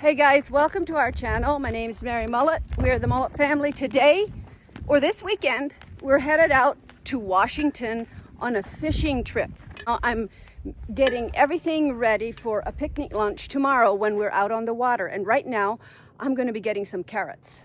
Hey guys, welcome to our channel. My name is Mary Mullet. We're the Mullet Family. Today, or this weekend, we're headed out to Washington on a fishing trip. I'm getting everything ready for a picnic lunch tomorrow when we're out on the water. And right now, I'm going to be getting some carrots.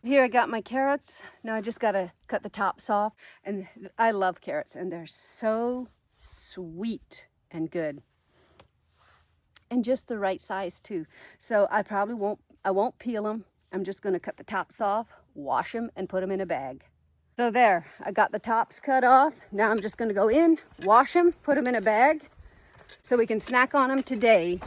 Here I got my carrots. Now I just got to cut the tops off. And I love carrots and they're so sweet and good. And just the right size too. So I won't peel them. I'm just going to cut the tops off, wash them and put them in a bag. So there, I got the tops cut off. Now I'm just going to go in, wash them, put them in a bag so we can snack on them today.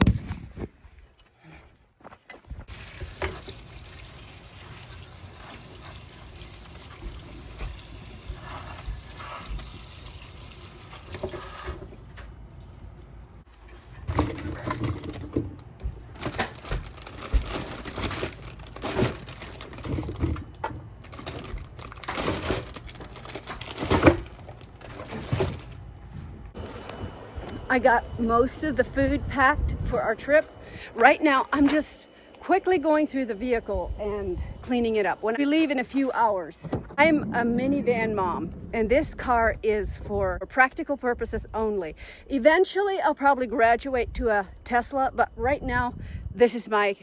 I got most of the food packed for our trip. Right now, I'm just quickly going through the vehicle and cleaning it up. When we leave in a few hours, I'm a minivan mom, and this car is for practical purposes only. Eventually, I'll probably graduate to a Tesla, but right now, this is my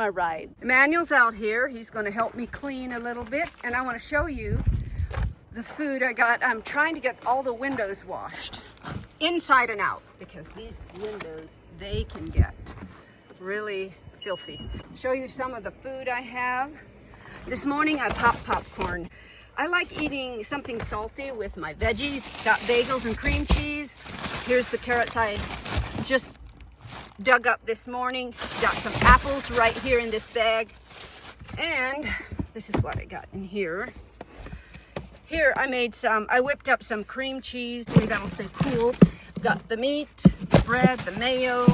ride. Emmanuel's out here. He's going to help me clean a little bit, and I want to show you the food I got. I'm trying to get all the windows washed inside and out because these windows, they can get really filthy. Show you some of the food I have. This morning I popped popcorn. I like eating something salty with my veggies. Got bagels and cream cheese. Here's the carrots I just dug up this morning. Got some apples right here in this bag. And this is what I got in here. Here I whipped up some cream cheese. Maybe that'll say cool. Got the meat, the bread, the mayo,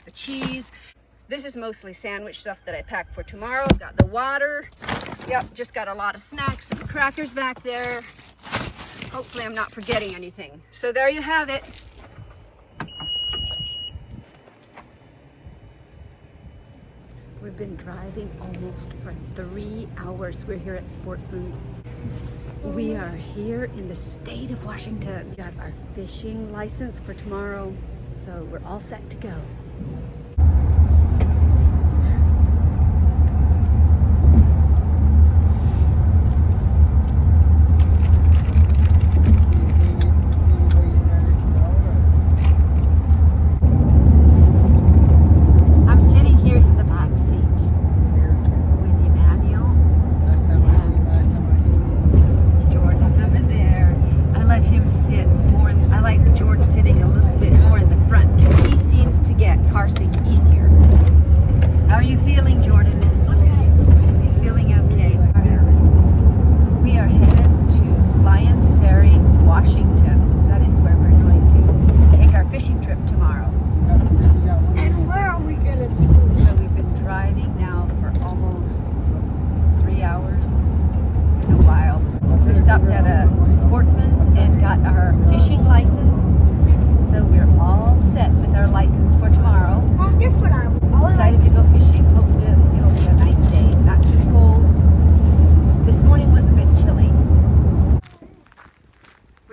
the cheese. This is mostly sandwich stuff that I packed for tomorrow. Got the water. Yep, just got a lot of snacks and crackers back there. Hopefully I'm not forgetting anything. So there you have it. We've been driving almost for 3 hours. We're here at Sportsman's. We are here in the state of Washington. We got our fishing license for tomorrow, so we're all set to go.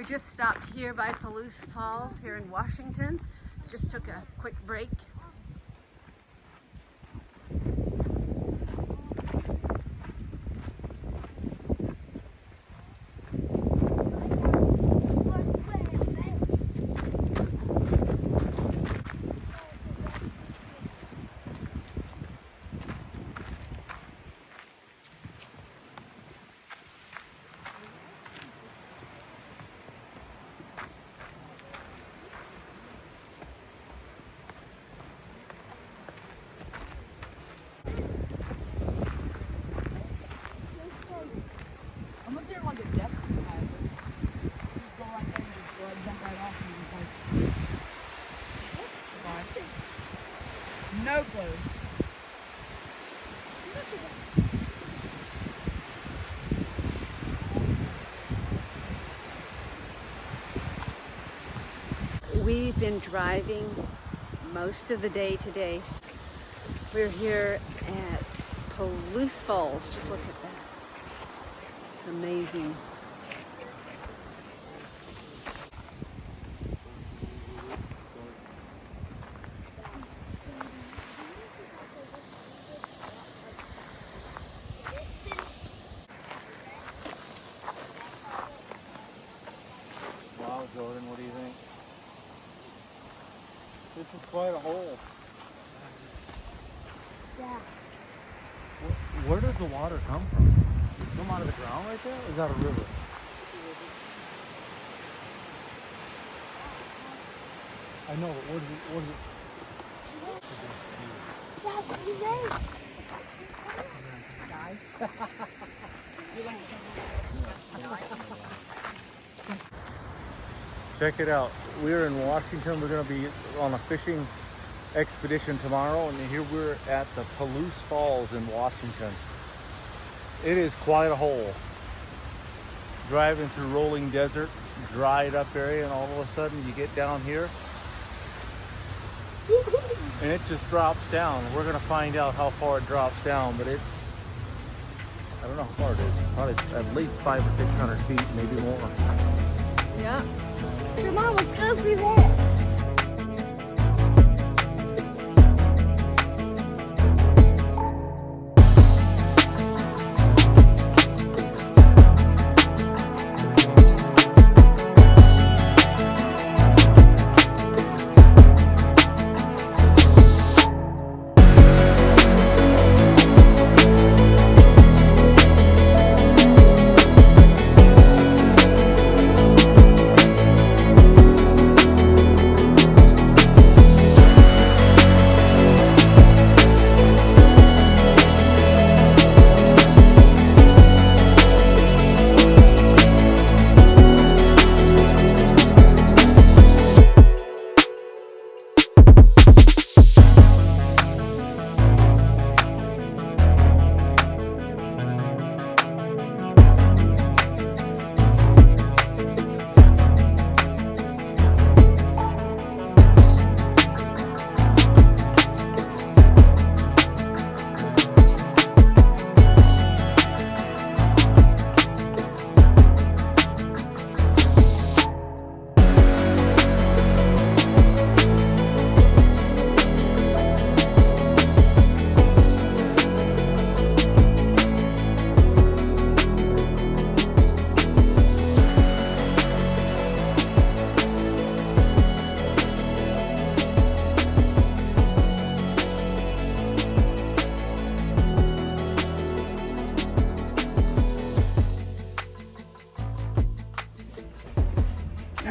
Just stopped here by Paloo Falls here in Washington. Just took a quick break. We've been driving most of the day today. We're here at Paloo Falls. Just look at that. It's amazing. Wow, Jordan, what do you think? This is quite a hole. Yeah. Where does the water come from? Does it come out of the ground right there? Or is that a river? I know, but what is it? Yeah, Check it out. We're in Washington. We're going to be on a fishing expedition tomorrow, and here we're at the Paloo Falls in Washington. It is quite a hole. Driving through rolling desert, dried up area, and all of a sudden you get down here and it just drops down. We're going to find out how far it drops down, but it's, I don't know how far it is. Probably at least 500 or 600 feet, maybe more. Yeah. Come on, let's go through there.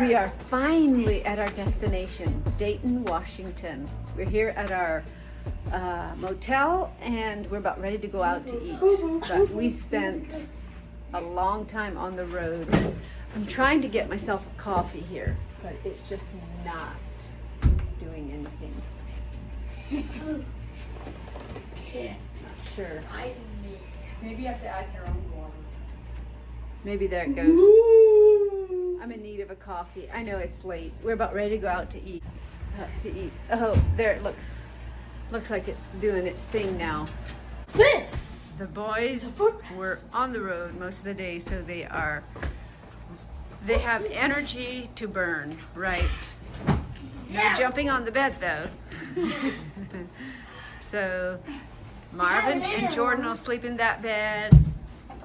We are finally at our destination, Dayton, Washington. We're here at our motel and we're about ready to go out to eat. But we spent a long time on the road. I'm trying to get myself a coffee here, but it's just not doing anything. Not sure. Maybe you have to add your own water. Maybe there it goes. I'm in need of a coffee. I know it's late. We're about ready to go out to eat. Oh, there it looks. Looks like it's doing its thing now. The boys were on the road most of the day, so they have energy to burn, right? No jumping on the bed though. So Marvin and Jordan will sleep in that bed.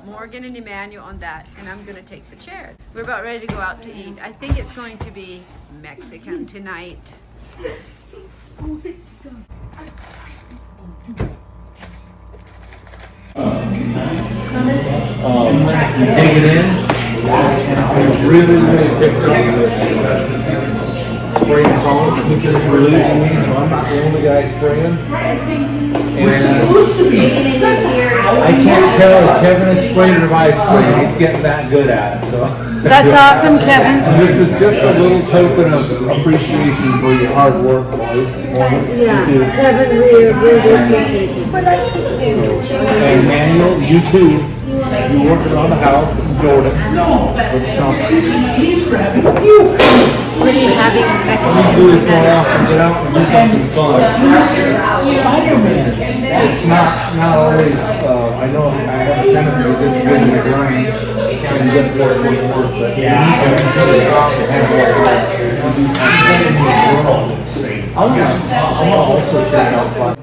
Morgan and Emmanuel on that, and I'm gonna take the chair. We're about ready to go out to eat. I think it's going to be Mexican tonight. Take it in. Really picked up spraying foam, which is relieving me, so I'm not the only guy spraying. And I can't tell if Kevin has sprayed or if I sprayed. He's getting that good at it. So That's awesome, Kevin. so this is just a little token of appreciation for your hard work, boys. Yeah, Kevin, we're appreciating. And Manuel, you too. You're working on the house, and Jordan with the company. Pretty having Mexican Do this more often, get out and do something fun. Spider-Man. It's not always, I know I have a tendency to just get in the grind and just work, but yeah, I consider it off to have I want to also check out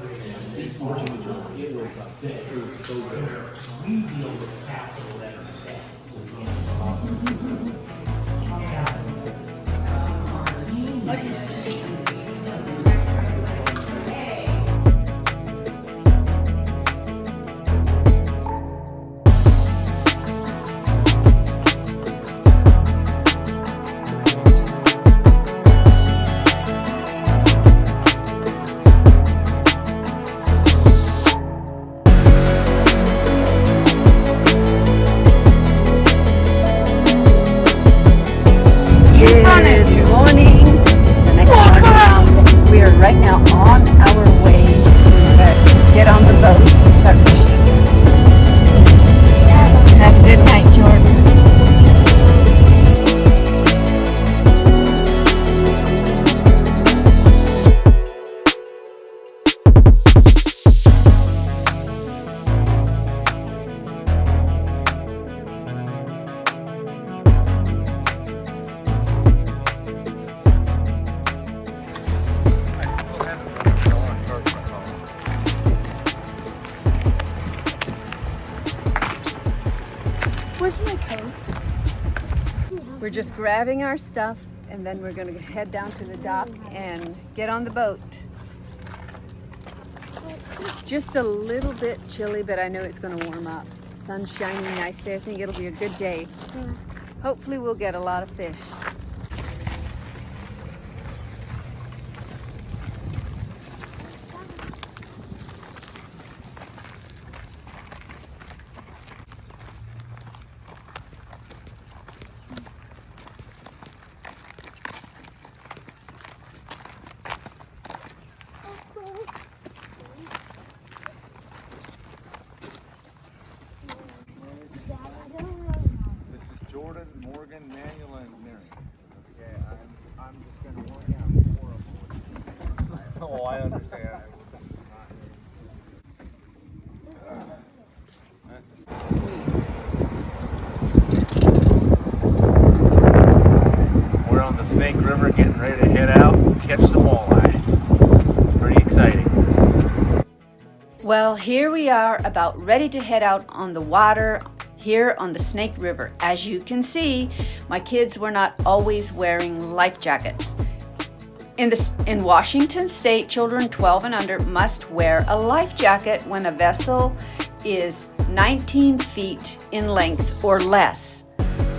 Good morning. It's the next morning. We are right now on our way to get on the boat and start fishing. Have a good night, Jordan. Where's my coat? We're just grabbing our stuff and then we're going to head down to the dock and get on the boat. It's just a little bit chilly, but I know it's going to warm up. Sun's shining nicely. I think it'll be a good day. Yeah. Hopefully we'll get a lot of fish. This is Jordan, Morgan, Manuel, and Mary. Yeah, I'm just gonna work out horrible. Oh, I understand. We're on the Snake River getting ready to head out and catch some walleye. Pretty exciting. Well, here we are about ready to head out on the water here on the Snake River. As you can see, my kids were not always wearing life jackets. In Washington State, children 12 and under must wear a life jacket when a vessel is 19 feet in length or less.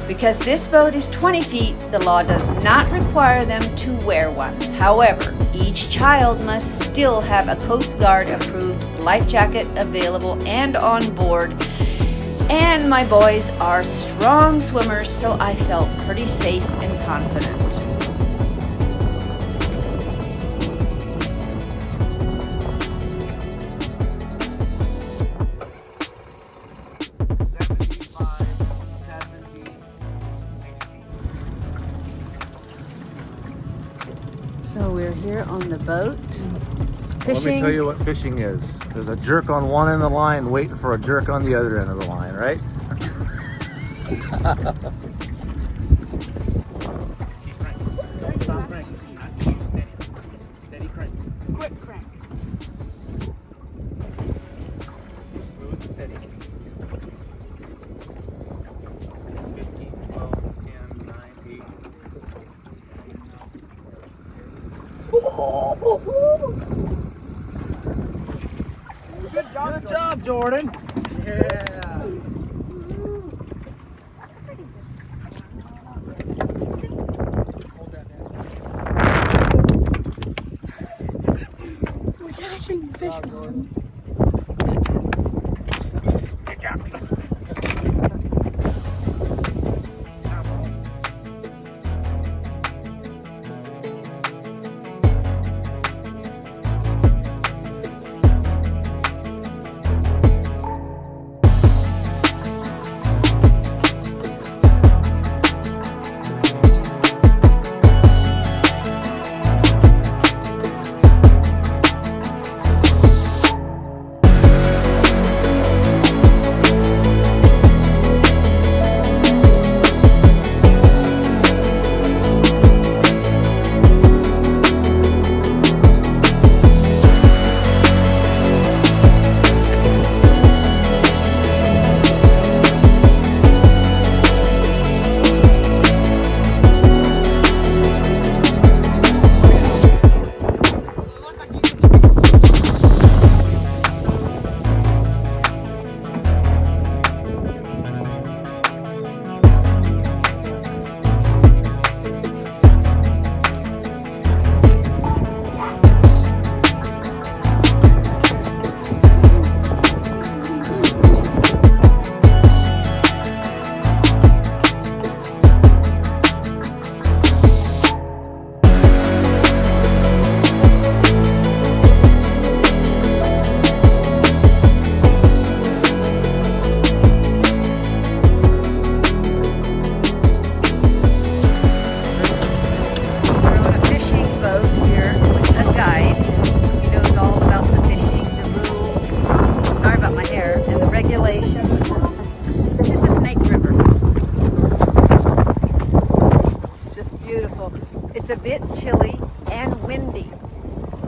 Because this boat is 20 feet, the law does not require them to wear one. However, each child must still have a Coast Guard approved life jacket available and on board. And my boys are strong swimmers, so I felt pretty safe and confident. So we're here on the boat Let me fishing. tell you what fishing is. There's a jerk on one end of the line waiting for a jerk on the other end of the line, right? Quick crank. Smooth and steady. 15, 12, 10, 9, 8. Good job, Jordan. Yeah. We're catching fish, Mom. Good job. It's a bit chilly and windy.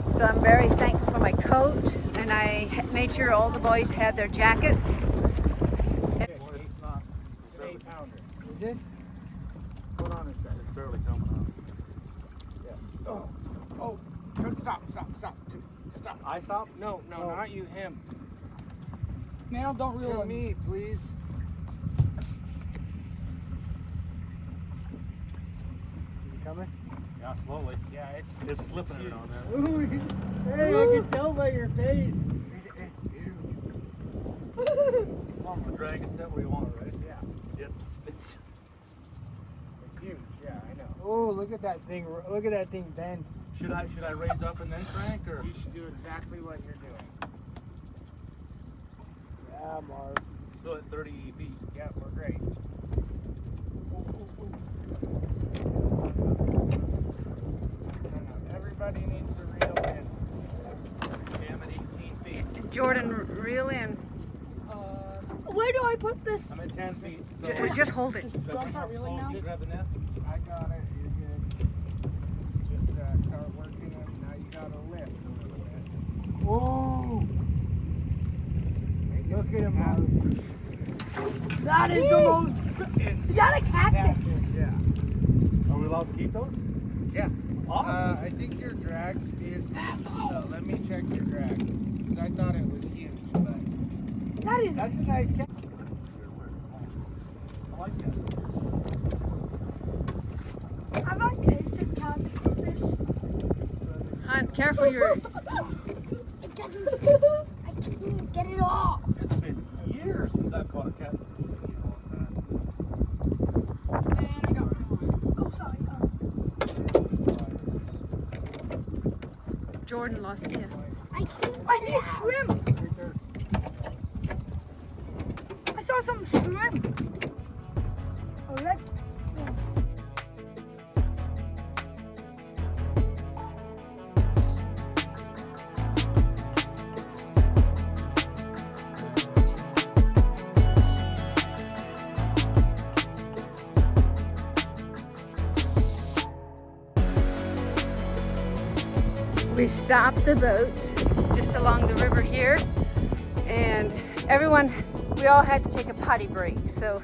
So I'm very thankful for my coat, and I made sure all the boys had their jackets. It's an 8-pounder. Is it? Hold on a second. It's barely coming up. Yeah. Oh, stop. Stop. I stop? No, not you, him. Now don't reel To in. me, please. You coming? Yeah, slowly. Yeah, It's slipping every now and then. Ooh, hey, I can tell by your face. Come on, the drag is set where you want it, right? Yeah. It's just. It's huge. Yeah, I know. Oh, look at that thing. Look at that thing bend. Should I raise up and then crank, or? You should do exactly what you're doing. Yeah, Marv. Still at 30 feet. Yeah, we're great. Everybody needs to reel in. I'm at 18 feet. Jordan, reel in. Where do I put this? I'm at 10 feet. Just hold it. Do I start reeling now? Grab the net. I got it. You're good. Just start working it. Now you gotta lift a little bit. Whoa! Look at him, Marv. That is the most. Is that a catfish? Yeah. Are we allowed to keep those? Yeah. Awesome. I think your drag is loose. Let me check your drag. Because I thought it was huge, but that's a nice catch. I like that. Have I tasted catfish? Hon, careful your. It doesn't. I can't get it off. It's been years since I've caught a cat. And I got one. Oh, sorry. Jordan lost it. I can't. I see shrimp. I saw some shrimp. Oh, that. We stopped the boat just along the river here, and we all had to take a potty break. So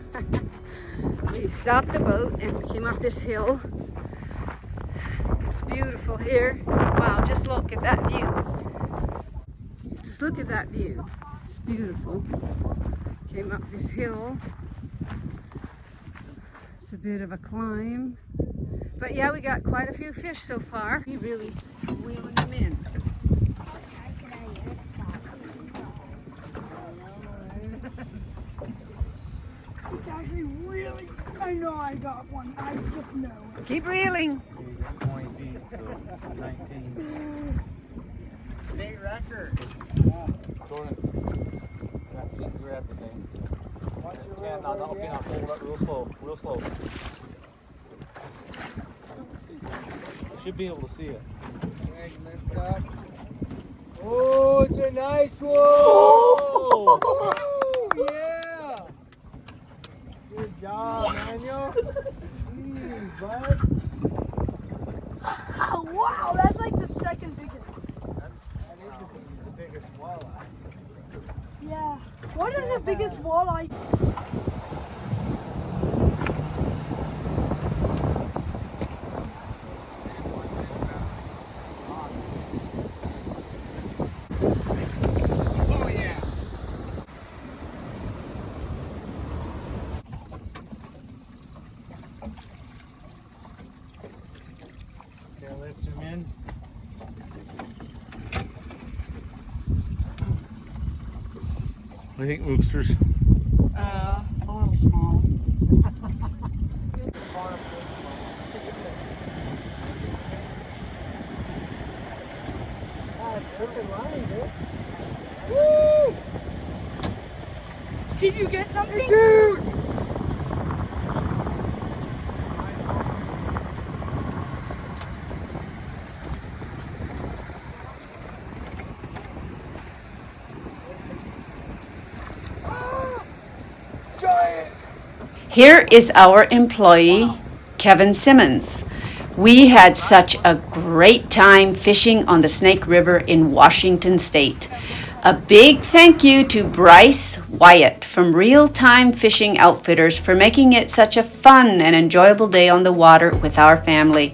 we stopped the boat and we came up this hill. It's beautiful here. Wow, just look at that view. Just look at that view. It's beautiful. Came up this hill. It's a bit of a climb. But yeah, we got quite a few fish so far. He really wheeling them in. It's actually really. I know I got one. I just know it. Keep reeling. 20 feet, so 19. State record. Jordan, you have to grab the thing. Watch your Yeah, roll, no, baby. okay, now hold it real slow. You should be able to see it. Leg lift up. Oh, it's a nice one. Oh! Yeah. Good job, Daniel. Jeez, bud. Oh, wow, that's like the second biggest. That is the biggest walleye. Yeah. What is the biggest walleye? Oh yeah. Okay, lift him in. What do you think, Mooksters? A little small. Woo! Did you get something? Dude! Here is our employee, Kevin Simmons. We had such a great time fishing on the Snake River in Washington State. A big thank you to Bryce Wyatt from Real Time Fishing Outfitters for making it such a fun and enjoyable day on the water with our family.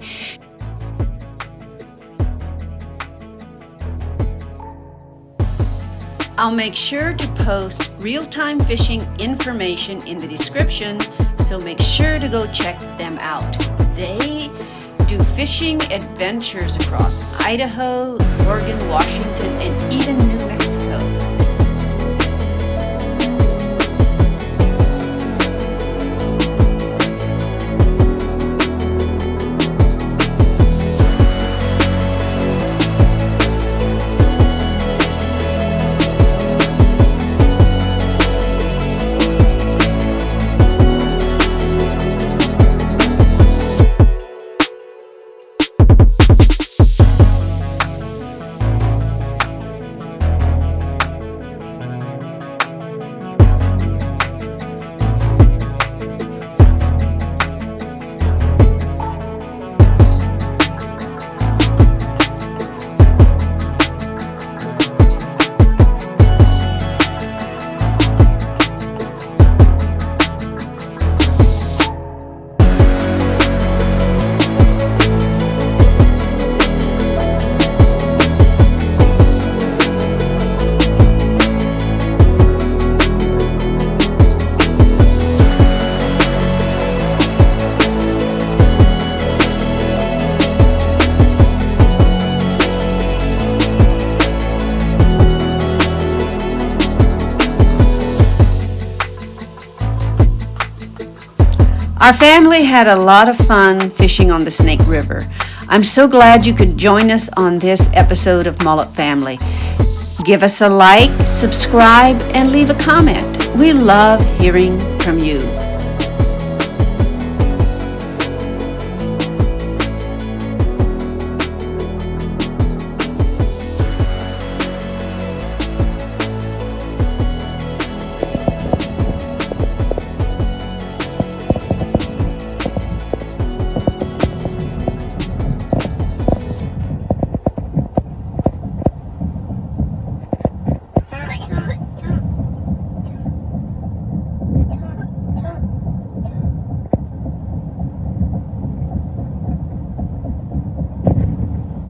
I'll make sure to post real-time fishing information in the description, so make sure to go check them out. They do fishing adventures across Idaho, Oregon, Washington, and even New Mexico. Our family had a lot of fun fishing on the Snake River. I'm so glad you could join us on this episode of Mullet Family. Give us a like, subscribe, and leave a comment. We love hearing from you.